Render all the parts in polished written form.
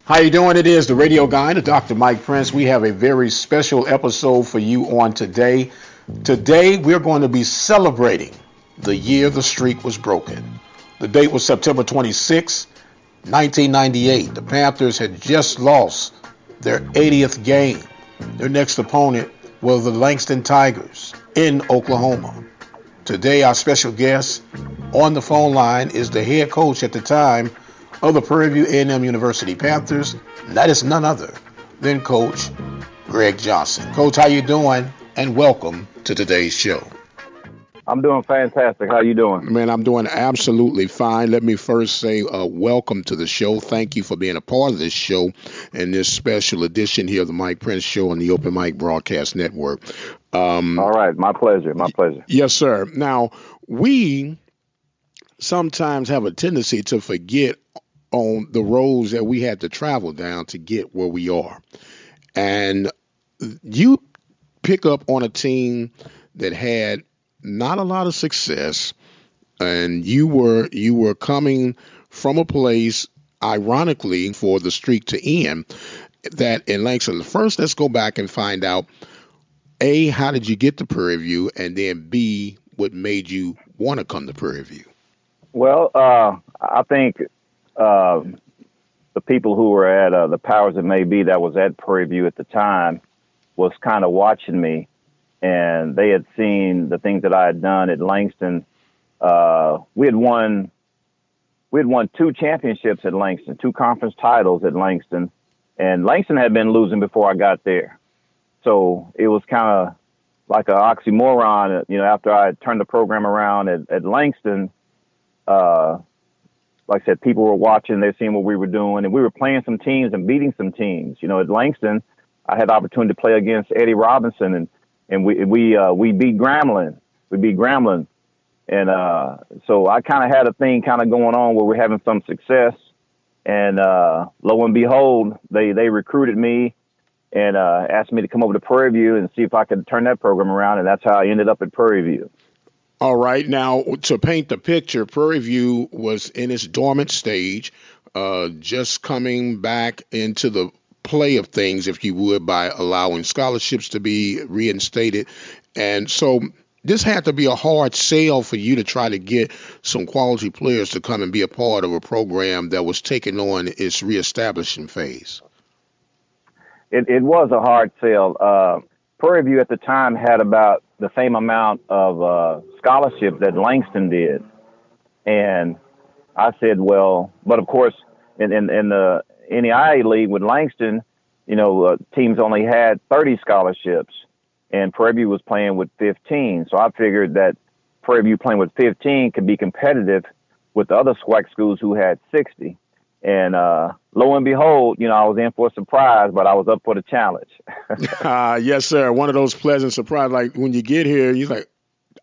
How you doing? It is the radio guy, the Dr. Mike Prince. We have a very special episode for you on today. Today we're going to be celebrating the year the streak was broken. The date was September 26, 1998. The Panthers had just lost their 80th game. Their next opponent was the Langston Tigers in Oklahoma. Today our special guest on the phone line is the head coach at the time of the Prairie View A&M University Panthers. And that is none other than Coach Greg Johnson. Coach, how you doing? And welcome to today's show. I'm doing fantastic. How you doing? Man, I'm doing absolutely fine. Let me first say welcome to the show. Thank you for being a part of this show and this special edition here of the Mike Prince Show on the Open Mic Broadcast Network. All right. My pleasure. My pleasure. Yes, sir. Now, we sometimes have a tendency to forget on the roads that we had to travel down to get where we are. And you pick up on a team that had not a lot of success, and you were coming from a place, ironically, for the streak to end, that in Langston. First, let's go back and find out, A, how did you get to Prairie View, and then B, what made you want to come to Prairie View? Well, I think the people who were at the powers that may be that was at Prairie View at the time was kind of watching me, and they had seen the things that I had done at Langston. We had won 2 championships at Langston, 2 conference titles at Langston, and Langston had been losing before I got there. So it was kind of like an oxymoron, after I had turned the program around at Langston. Like I said, people were watching, they're seeing what we were doing, and we were playing some teams and beating some teams. At Langston, I had the opportunity to play against Eddie Robinson, and we beat Grambling. We beat Grambling. And so I kind of had a thing kind of going on where we're having some success. And lo and behold, they recruited me and asked me to come over to Prairie View and see if I could turn that program around, and that's how I ended up at Prairie View. All right. Now, to paint the picture, Prairie View was in its dormant stage, just coming back into the play of things, if you would, by allowing scholarships to be reinstated. And so this had to be a hard sell for you to try to get some quality players to come and be a part of a program that was taking on its reestablishing phase. It was a hard sell. Prairie View at the time had about the same amount of scholarships that Langston did. And I said, well, but of course, in the NEIA league with Langston, teams only had 30 scholarships, and Prairie View was playing with 15. So I figured that Prairie View playing with 15 could be competitive with the other SWAC schools who had 60. And lo and behold, I was in for a surprise, but I was up for the challenge. Yes, sir. One of those pleasant surprises. Like when you get here, you're like,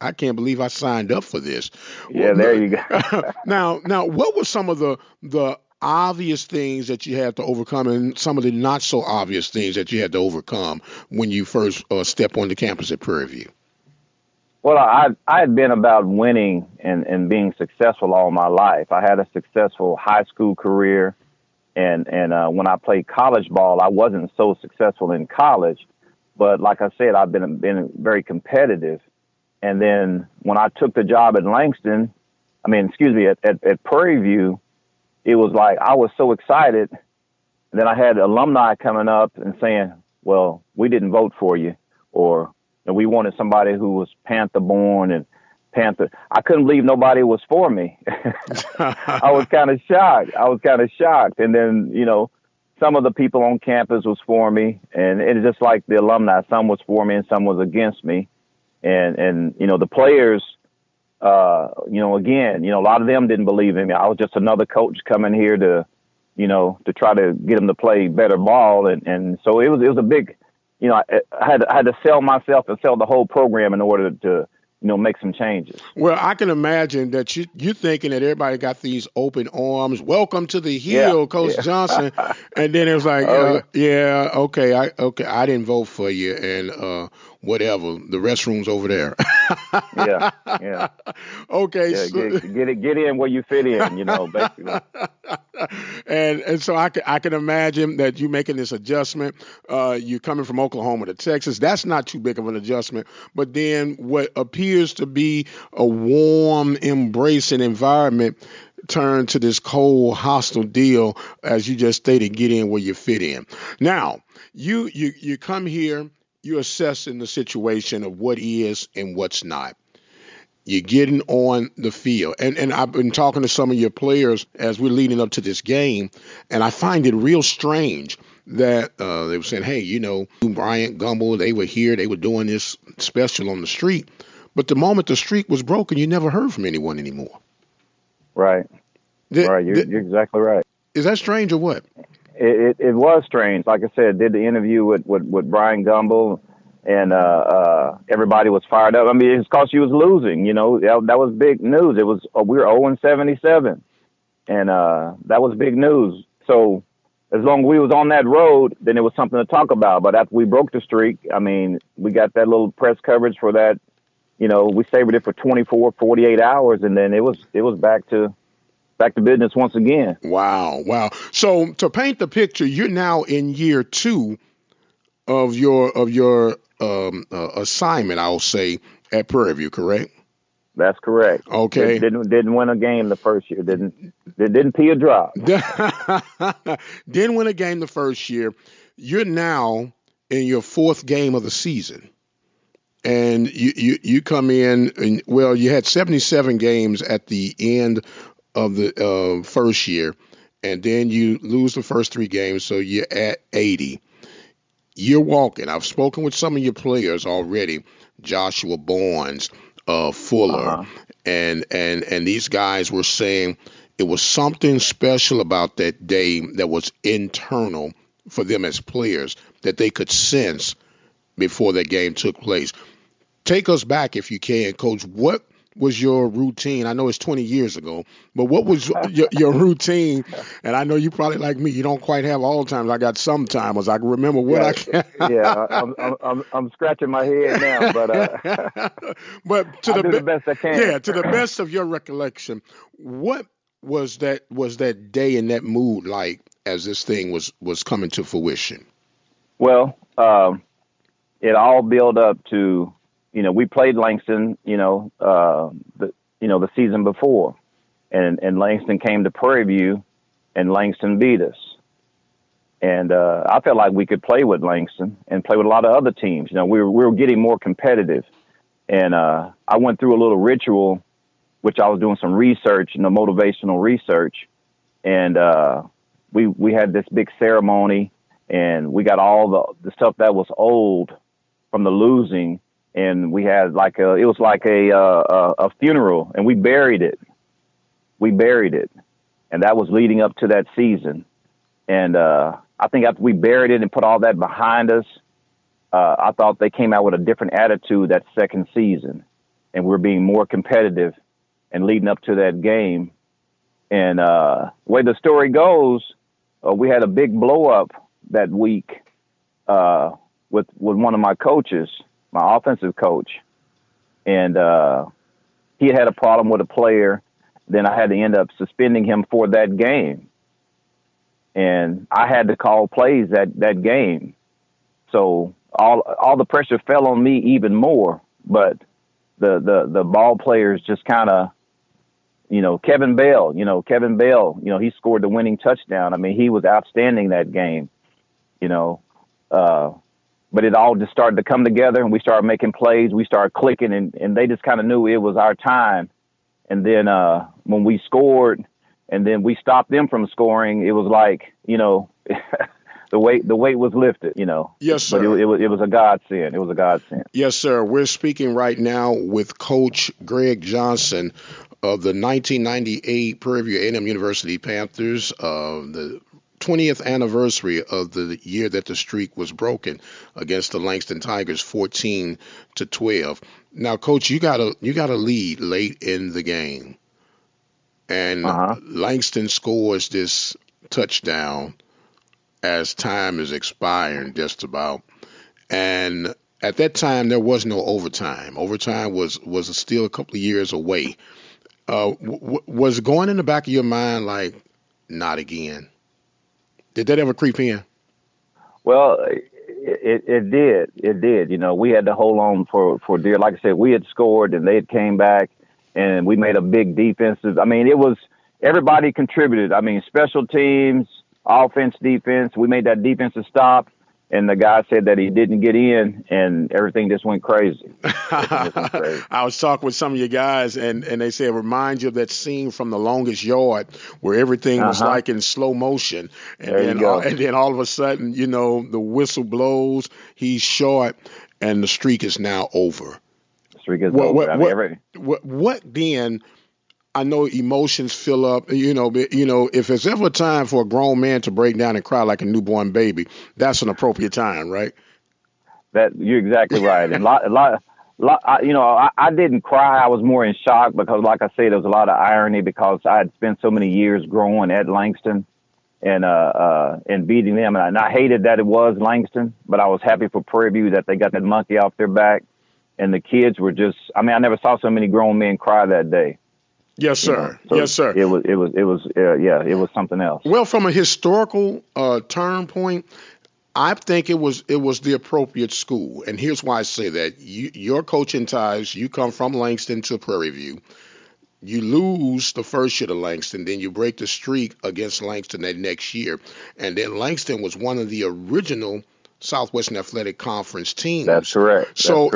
I can't believe I signed up for this. Yeah, there you go. Now, what were some of the obvious things that you had to overcome and some of the not so obvious things that you had to overcome when you first stepped on the campus at Prairie View? Well, I had been about winning and being successful all my life. I had a successful high school career, and when I played college ball, I wasn't so successful in college. But like I said, I've been very competitive. And then when I took the job at Langston, at Prairie View, it was like I was so excited. And then I had alumni coming up and saying, well, we didn't vote for you, or we wanted somebody who was Panther born and Panther. I couldn't believe nobody was for me. I was kind of shocked. And then, some of the people on campus was for me, and it's just like the alumni. Some was for me and some was against me. And the players, again, a lot of them didn't believe in me. I was just another coach coming here to try to get them to play better ball. And so it was a big, I had to sell myself and sell the whole program in order to, make some changes. Well, I can imagine that you're thinking that everybody got these open arms. Welcome to the Hill, Coach Johnson. And then it was like, okay, I didn't vote for you, and whatever. The restroom's over there. Yeah. Okay. Yeah, so, get in where you fit in, basically. and so I can imagine that you making this adjustment. You're coming from Oklahoma to Texas. That's not too big of an adjustment. But then what appears to be a warm, embracing environment turned to this cold, hostile deal, as you just stated, get in where you fit in. Now, you come here, you're assessing the situation of what is and what's not. You're getting on the field. And I've been talking to some of your players as we're leading up to this game, and I find it real strange that they were saying, hey, Bryant, Gumbel, they were here, they were doing this special on the street. But the moment the streak was broken, you never heard from anyone anymore. Right. Right. You're exactly right. Is that strange or what? It was strange. Like I said, did the interview with Brian Gumbel, and everybody was fired up. I mean, it's because she was losing. That was big news. It was we were 0-77, and that was big news. So as long as we was on that road, then it was something to talk about. But after we broke the streak, I mean, we got that little press coverage for that. We savored it for 24, 48 hours, and then it was back to business once again. Wow. So to paint the picture, you're now in year 2 of your assignment, I'll say, at Prairie View, correct? That's correct. Okay. Didn't win a game the first year. Didn't pee a drop. Didn't win a game the first year. You're now in your 4th game of the season. And you come in, and, well, you had 77 games at the end of the first year, and then you lose the first 3 games, so you're at 80. You're walking. I've spoken with some of your players already, Joshua Barnes, Fuller, and these guys were saying it was something special about that day that was internal for them as players that they could sense before that game took place. Take us back, if you can, Coach. What was your routine? I know it's 20 years ago, but what was your routine? And I know you probably, like me, you don't quite have all times. I got some timers. I can remember what I can. I'm scratching my head now, but to the best I can. Yeah, to the best of your recollection, what was that day and that mood like as this thing was coming to fruition? Well, it all built up to, we played Langston, the season before, and Langston came to Prairie View, and Langston beat us. And I felt like we could play with Langston and play with a lot of other teams. We were getting more competitive, and I went through a little ritual, which I was doing some research, motivational research, and we had this big ceremony, and we got all the stuff that was old from the losing. And we had it was like a funeral, and we buried it. And that was leading up to that season. And I think after we buried it and put all that behind us, I thought they came out with a different attitude that second season, and we're being more competitive and leading up to that game. And the way the story goes, we had a big blow up that week with one of my coaches, my offensive coach, and he had a problem with a player. Then I had to end up suspending him for that game, and I had to call plays that game. So all the pressure fell on me even more. But the ball players just kind of, Kevin Bell, he scored the winning touchdown. I mean, he was outstanding that game, But it all just started to come together, and we started making plays. We started clicking, and they just kind of knew it was our time. And then when we scored, and then we stopped them from scoring, it was like, the weight was lifted, Yes, sir. But it was a godsend. It was a godsend. Yes, sir. We're speaking right now with Coach Greg Johnson of the 1998 Prairie View A&M University Panthers, the 20th anniversary of the year that the streak was broken against the Langston Tigers, 14-12. Now, Coach, you got a lead late in the game, and Langston scores this touchdown as time is expiring just about. And at that time, there was no overtime. Overtime was still a couple of years away. Was going in the back of your mind like, not again? Did that ever creep in? Well, it did. It did. You know, we had to hold on for dear. Like I said, we had scored and they had came back and we made a big defensive. I mean, it was everybody contributed. I mean, special teams, offense, defense. We made that defensive stop. And the guy said that he didn't get in, and everything just went crazy. I was talking with some of your guys, and they say it reminds you of that scene from The Longest Yard where everything was like in slow motion. And then all of a sudden, you know, the whistle blows, he's short, and the streak is now over. The streak is over. What then? I know emotions fill up, you know, if there's ever a time for a grown man to break down and cry like a newborn baby, that's an appropriate time, right? That you're exactly right. And I didn't cry. I was more in shock because, like I said, there was a lot of irony because I had spent so many years growing at Langston and beating them. And I hated that it was Langston, but I was happy for Prairie View that they got that monkey off their back. And the kids were just, I mean, I never saw so many grown men cry that day. Yes, sir. So yes, sir. It was something else. Well, from a historical turn point, I think it was the appropriate school, and here's why I say that: your coaching ties. You come from Langston to Prairie View. You lose the first year to Langston, then you break the streak against Langston that next year, and then Langston was one of the original Southwestern Athletic Conference teams. That's correct. So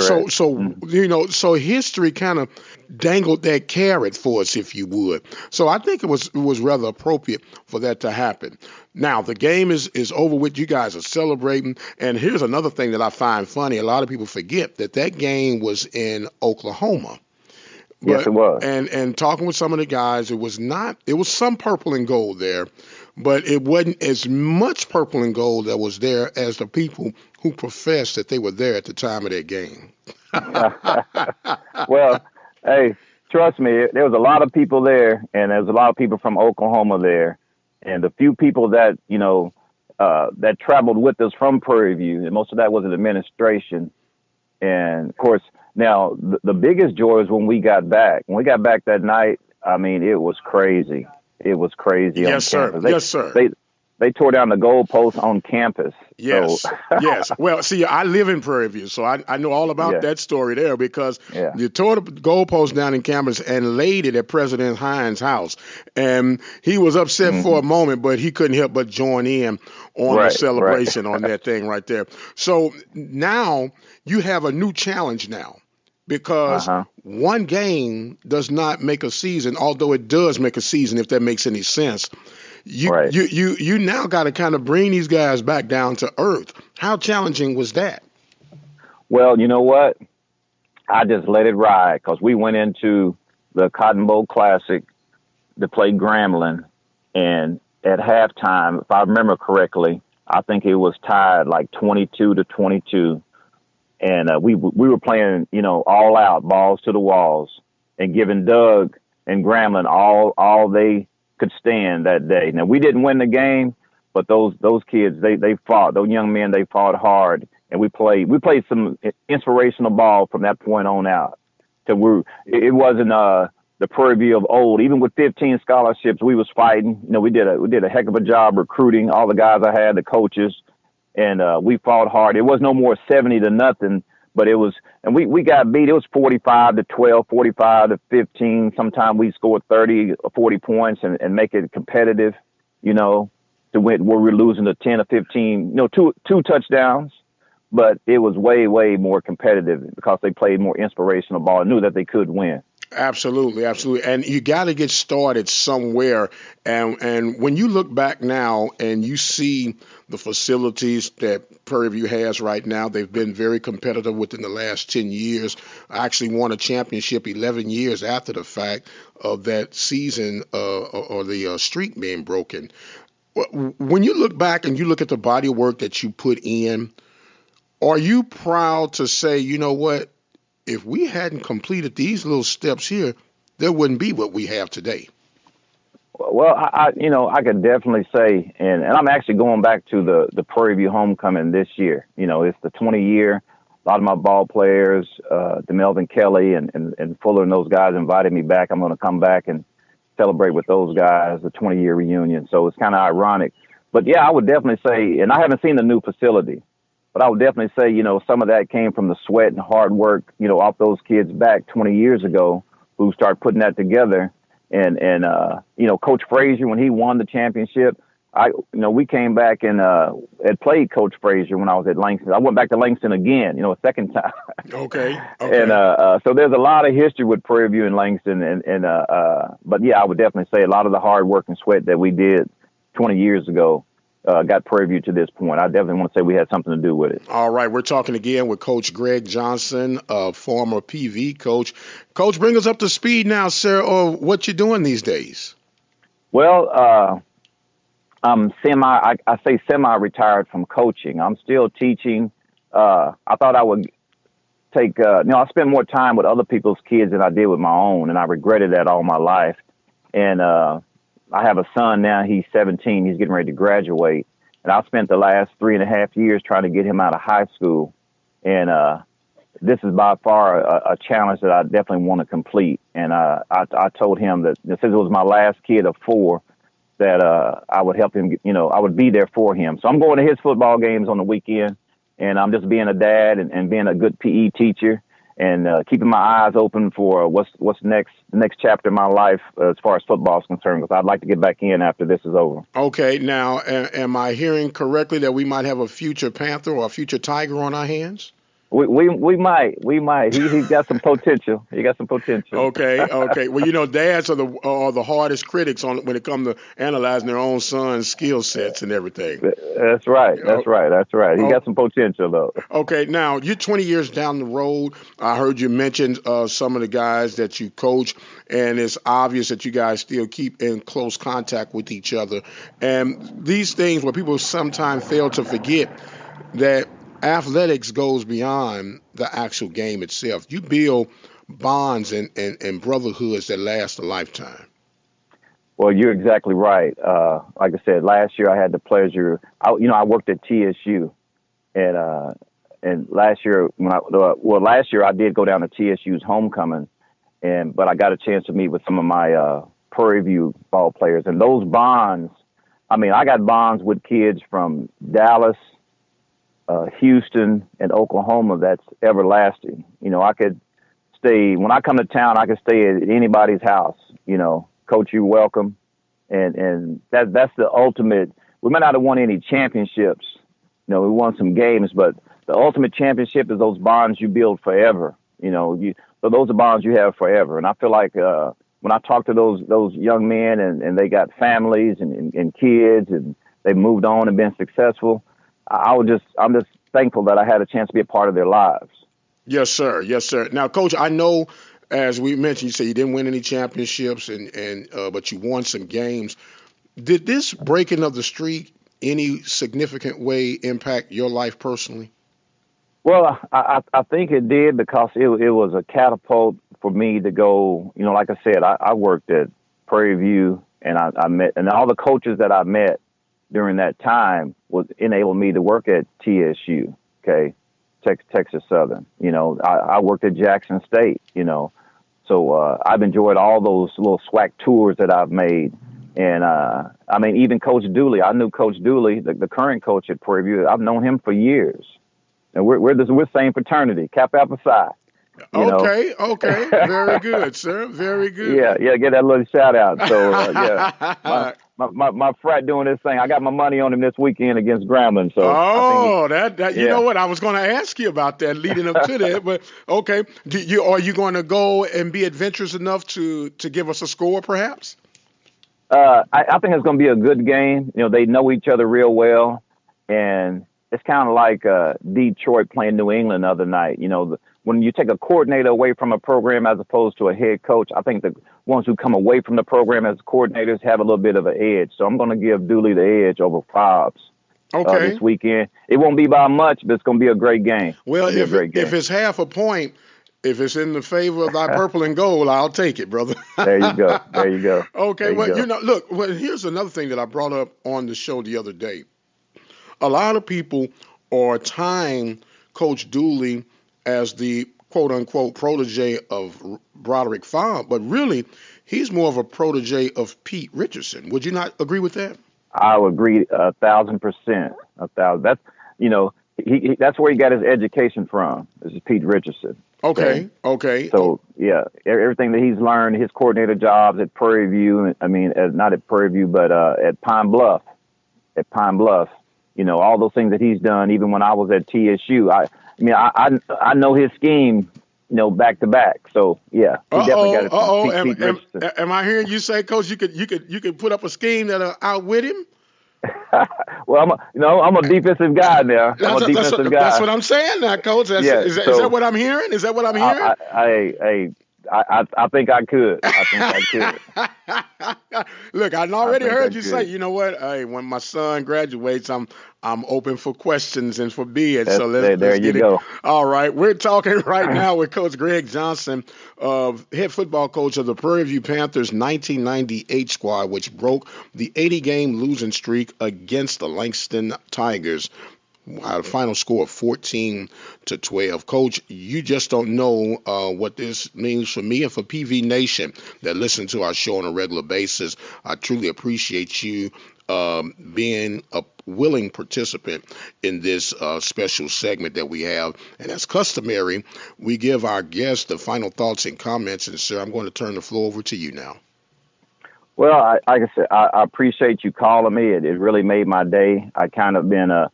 you know, so history kind of dangled that carrot for us, if you would. So I think it was rather appropriate for that to happen. Now the game is over with. You guys are celebrating, and here's another thing that I find funny. A lot of people forget that game was in Oklahoma. Yes, it was. And talking with some of the guys, it was some purple and gold there, but it wasn't as much purple and gold that was there as the people who professed that they were there at the time of that game. Well, hey, trust me, there was a lot of people there, and there was a lot of people from Oklahoma there, and the few people that, you know, that traveled with us from Prairie View, and most of that was an administration. And, of course, now the biggest joy is when we got back. When we got back that night, I mean, it was crazy. It was crazy on campus. Yes, sir. They tore down the goalpost on campus. Yes, so. Yes. Well, see, I live in Prairie View, so I know all about that story there because you tore the goalpost down in campus and laid it at President Hines' house. And he was upset for a moment, but he couldn't help but join in on the celebration on that thing right there. So now you have a new challenge now. Because one game does not make a season, although it does make a season, if that makes any sense. You now got to kind of bring these guys back down to earth. How challenging was that? Well, you know what? I just let it ride because we went into the Cotton Bowl Classic to play Grambling, and at halftime, if I remember correctly, I think it was tied like 22-22. And we were playing, you know, all out, balls to the walls, and giving Doug and Grambling all they could stand that day. Now, we didn't win the game, but those kids, they fought. Those young men, they fought hard, and we played some inspirational ball from that point on out. It wasn't the Prairie View of old. Even with 15 scholarships, we was fighting. You know, we did a heck of a job recruiting all the guys I had, the coaches. And we fought hard. It was no more 70-0, but it was, and we got beat. It was 45-12, 45-15. Sometimes we scored 30 or 40 points and make it competitive, you know, to win where we're losing to 10 or 15, you know, two touchdowns. But it was way, way more competitive because they played more inspirational ball and knew that they could win. Absolutely. And you got to get started somewhere. And when you look back now and you see the facilities that Prairie View has right now, they've been very competitive within the last 10 years. I actually won a championship 11 years after the fact of that season or the streak being broken. When you look back and you look at the body of work that you put in, are you proud to say, you know what? If we hadn't completed these little steps here, there wouldn't be what we have today. Well, I could definitely say, and I'm actually going back to the Prairie View homecoming this year. You know, it's the 20-year. A lot of my ball players, DeMelvin Kelly and Fuller and those guys invited me back. I'm going to come back and celebrate with those guys, the 20-year reunion. So it's kind of ironic. But yeah, I would definitely say, and I haven't seen the new facility, but I would definitely say, some of that came from the sweat and hard work, off those kids back 20 years ago who started putting that together. And Coach Frazier, when he won the championship, we came back and had played Coach Frazier when I was at Langston. I went back to Langston again, a second time. Okay. And so there's a lot of history with Prairie View and Langston. But yeah, I would definitely say a lot of the hard work and sweat that we did 20 years ago got Prairie View to this point. I definitely want to say we had something to do with it. All right, we're talking again with Coach Greg Johnson, former PV coach. Coach, bring us up to speed now, sir, on what you're doing these days. Well, I'm semi-retired from coaching. I'm still teaching. I thought I would take, I spent more time with other people's kids than I did with my own, and I regretted that all my life. And I have a son now. He's 17. He's getting ready to graduate. And I spent the last 3.5 years trying to get him out of high school. And this is by far a challenge that I definitely want to complete. And I told him that since it was my last kid of 4, that I would help him, I would be there for him. So I'm going to his football games on the weekend, and I'm just being a dad and being a good PE teacher and keeping my eyes open for what's next, the next chapter of my life as far as football is concerned, because I'd like to get back in after this is over. Okay, now, am I hearing correctly that we might have a future Panther or a future Tiger on our hands? We might. He's got some potential. He got some potential. Okay. Well, dads are the hardest critics when it comes to analyzing their own son's skill sets and everything. That's right. He got some potential, though. Okay, now you're 20 years down the road. I heard you mention some of the guys that you coach, and it's obvious that you guys still keep in close contact with each other. And these things where people sometimes fail to forget that athletics goes beyond the actual game itself. You build bonds and brotherhoods that last a lifetime. Well, you're exactly right. Like I said, last year I had the pleasure. I worked at TSU, and last year last year I did go down to TSU's homecoming, but I got a chance to meet with some of my Prairie View ball players, and those bonds. I mean, I got bonds with kids from Dallas, Houston, and Oklahoma that's everlasting. I could stay, when I come to town, I could stay at anybody's house, coach, you welcome. And that's the ultimate. We might not have won any championships. We won some games, but the ultimate championship is those bonds you build forever. So those are bonds you have forever. And I feel like when I talk to those young men and they got families and kids and they've moved on and been successful, I'm just thankful that I had a chance to be a part of their lives. Yes, sir. Now, Coach, I know, as we mentioned, you say you didn't win any championships, but you won some games. Did this breaking of the streak any significant way impact your life personally? Well, I think it did, because it was a catapult for me to go. Like I said, I worked at Prairie View, and I met, and all the coaches that I met during that time was enabled me to work at TSU, Texas Southern. I worked at Jackson State, so I've enjoyed all those little SWAC tours that I've made. And even Coach Dooley, I knew Coach Dooley, the current coach at Prairie View. I've known him for years, and we're same fraternity, Kappa Alpha Psi. Okay. Very good, sir. Very good. Yeah, get that little shout out. So, my frat doing this thing. I got my money on him this weekend against Grambling. So you know what? I was going to ask you about that leading up to that, but okay. Are you going to go and be adventurous enough to give us a score, perhaps? I think it's going to be a good game. They know each other real well, and it's kind of like Detroit playing New England the other night. When you take a coordinator away from a program as opposed to a head coach, I think the ones who come away from the program as coordinators have a little bit of an edge. So I'm going to give Dooley the edge over Fobbs this weekend. It won't be by much, but it's going to be a great game. Well, if it's half a point, if it's in the favor of thy purple and gold, I'll take it, brother. There you go. Okay, look, here's another thing that I brought up on the show the other day. A lot of people are tying Coach Dooley as the quote-unquote protege of Broderick Favre, but really he's more of a protege of Pete Richardson. Would you not agree with that? I would agree 1,000%. 1,000. That's that's where he got his education from. This is Pete Richardson. Okay. So yeah, everything that he's learned, his coordinator jobs at Prairie View. I mean, not at Prairie View, but at Pine Bluff. At Pine Bluff, all those things that he's done. Even when I was at TSU, I know his scheme, back to back. So yeah, he definitely got it from Pete Richardson. Am I hearing you say, Coach, you could put up a scheme that'll outwit him? Well, I'm a defensive guy now. I'm a defensive guy. That's what I'm saying now, Coach. Is that what I'm hearing? Is that what I'm hearing? I think I could. Look, I already heard you say, you know what? Hey, when my son graduates, I'm open for questions and for bids. So let's get it. All right, we're talking right now with Coach Greg Johnson, head football coach of the Prairie View Panthers 1998 squad, which broke the 80-game losing streak against the Langston Tigers. A final score of 14-12. Coach, you just don't know what this means for me and for PV Nation that listen to our show on a regular basis. I truly appreciate you being a willing participant in this special segment that we have. And as customary, we give our guests the final thoughts and comments. And, sir, I'm going to turn the floor over to you now. Well, like I said, I appreciate you calling me. It really made my day. I kind of been out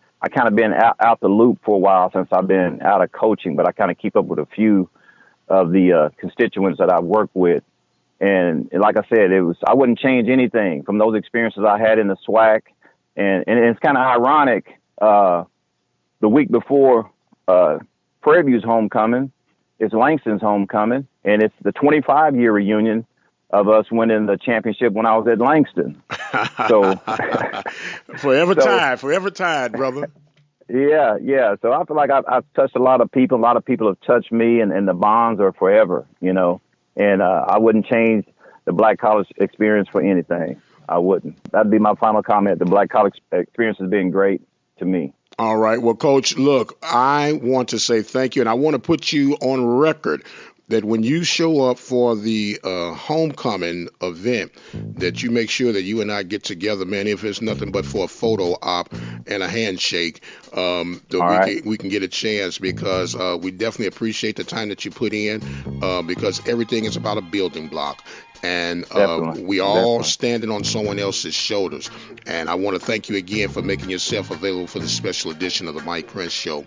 the loop for a while since I've been out of coaching, but I kind of keep up with a few of the constituents that I work with. And like I said, I wouldn't change anything from those experiences I had in the SWAC. And it's kind of ironic. The week before Prairie View's homecoming, it's Langston's homecoming, and it's the 25-year reunion of us winning the championship when I was at Langston. So forever tied, brother. Yeah. So I feel like I've touched a lot of people. A lot of people have touched me, and the bonds are forever, And I wouldn't change the Black College experience for anything. I wouldn't. That'd be my final comment. The Black College experience has been great to me. All right. Well, Coach, look, I want to say thank you, and I want to put you on record that when you show up for the homecoming event, that you make sure that you and I get together, man, if it's nothing but for a photo op and a handshake, we can get a chance, because we definitely appreciate the time that you put in, because everything is about a building block. And we all standing on someone else's shoulders. And I want to thank you again for making yourself available for the special edition of the Mike Prince Show.